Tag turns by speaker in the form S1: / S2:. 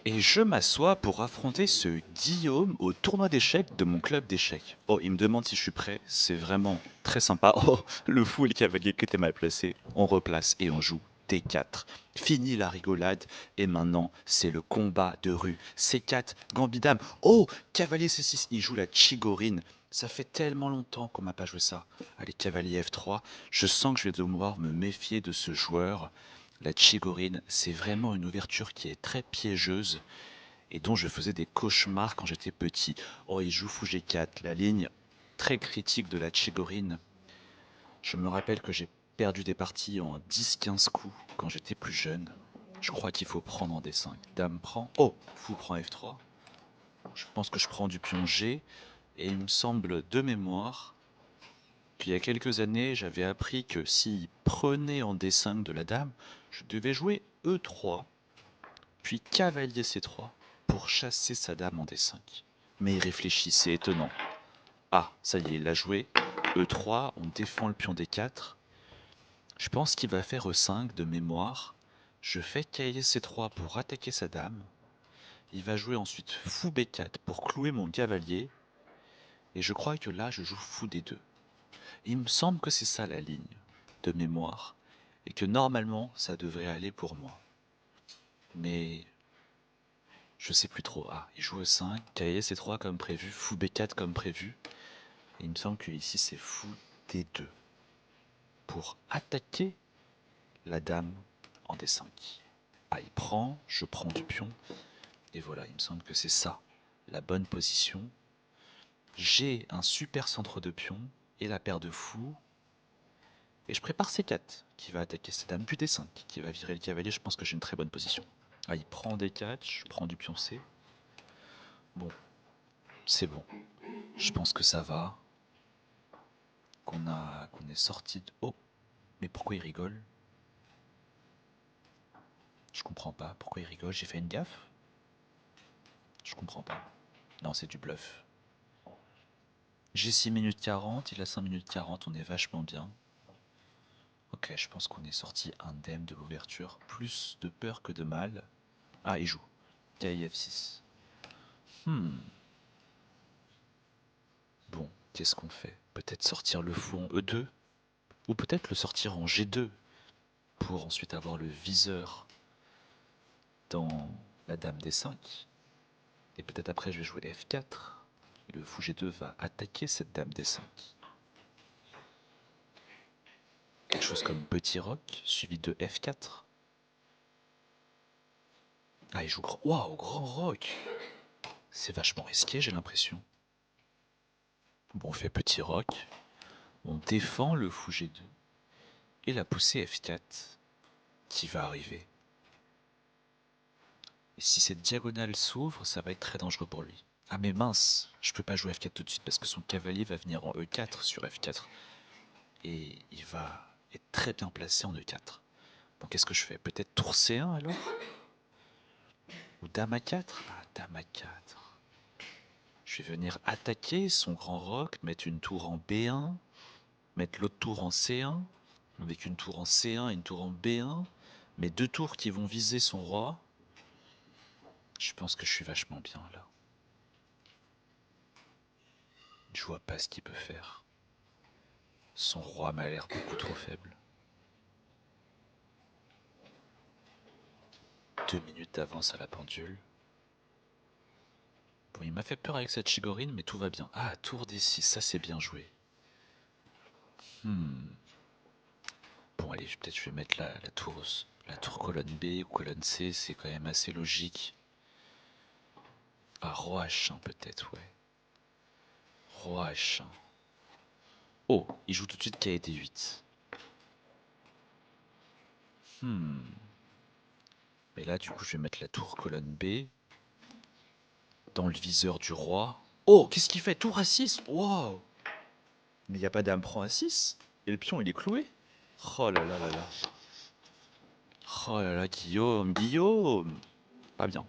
S1: Et je m'assois pour affronter ce Guillaume au tournoi d'échecs de mon club d'échecs. Oh, il me demande si je suis prêt, c'est vraiment très sympa. Oh, le fou et le cavalier qui était mal placé. On replace et on joue D4. Fini la rigolade, et maintenant c'est le combat de rue. C4, gambidame. Oh, cavalier C6, il joue la Chigorine. Ça fait tellement longtemps qu'on m'a pas joué ça. Allez, cavalier F3, je sens que je vais devoir me méfier de ce joueur. La Chigorine, c'est vraiment une ouverture qui est très piégeuse et dont je faisais des cauchemars quand j'étais petit. Oh, il joue fou G4, la ligne très critique de la Chigorine. Je me rappelle que j'ai perdu des parties en 10-15 coups quand j'étais plus jeune. Je crois qu'il faut prendre en D5. Dame prend. Oh, fou prend F3. Je pense que je prends du pion G. Et il me semble de mémoire qu'il y a quelques années, j'avais appris que s'il prenait en D5 de la dame, je devais jouer E3 puis cavalier C3 pour chasser sa dame en D5. Mais il réfléchit, c'est étonnant. Ah, ça y est, il l'a joué. E3, on défend le pion D4. Je pense qu'il va faire E5 de mémoire. Je fais cavalier C3 pour attaquer sa dame. Il va jouer ensuite fou B4 pour clouer mon cavalier. Et je crois que là, je joue fou D2. Il me semble que c'est ça la ligne de mémoire. Et que normalement, ça devrait aller pour moi. Mais je sais plus trop. Ah, il joue E5, cavalier C3 comme prévu, fou B4 comme prévu. Et il me semble que ici c'est fou D2 pour attaquer la dame en D5. Ah, il prend, je prends du pion. Et voilà, il me semble que c'est ça, la bonne position. J'ai un super centre de pion et la paire de fous. Et je prépare C4 qui va attaquer cette dame, puis D5 qui va virer le cavalier. Je pense que j'ai une très bonne position. Ah, il prend D4, je prends du pion C. Bon, c'est bon. Je pense que ça va. Qu'on est sorti de... Oh, mais pourquoi il rigole? Je comprends pas. Pourquoi il rigole? J'ai fait une gaffe? Je comprends pas. Non, c'est du bluff. J'ai 6 minutes 40, il a 5 minutes 40, on est vachement bien. Ok, je pense qu'on est sorti indemne de l'ouverture. Plus de peur que de mal. Ah, il joue. KIF6. Bon, qu'est-ce qu'on fait? Peut-être sortir le fou en E2? Ou peut-être le sortir en G2 pour ensuite avoir le viseur dans la dame D5. Et peut-être après je vais jouer F4. Et le fou G2 va attaquer cette dame D5. Quelque chose comme petit roc, suivi de F4. Ah, il joue grand... Waouh, grand roc. C'est vachement risqué, j'ai l'impression. Bon, on fait petit roc. On défend le fou G2. Et la poussée F4 qui va arriver. Et si cette diagonale s'ouvre, ça va être très dangereux pour lui. Ah mais mince, je peux pas jouer F4 tout de suite parce que son cavalier va venir en E4 sur F4. Et il va être très bien placé en E4. Bon, qu'est-ce que je fais? Peut-être tour C1 alors? Ou dame A4? Ah, dame A4. Je vais venir attaquer son grand roc, mettre une tour en B1, mettre l'autre tour en C1, avec une tour en C1 et une tour en B1, mais deux tours qui vont viser son roi. Je pense que je suis vachement bien là. Je vois pas ce qu'il peut faire. Son roi m'a l'air beaucoup trop faible. 2 minutes d'avance à la pendule. Bon, il m'a fait peur avec cette Chigorine, mais tout va bien. Ah, tour D6, ça c'est bien joué. Bon, allez, peut-être je vais mettre la tour colonne B ou colonne C, c'est quand même assez logique. Ah, roi H1 peut-être, ouais. Roi H1. Oh, il joue tout de suite KD 8. Mais là, du coup, je vais mettre la tour colonne B dans le viseur du roi. Oh, qu'est-ce qu'il fait? Tour A6. Wow. Mais il n'y a pas dame prend A6. Et le pion, il est cloué. Oh là là là là. Oh là là, Guillaume, Guillaume. Pas bien.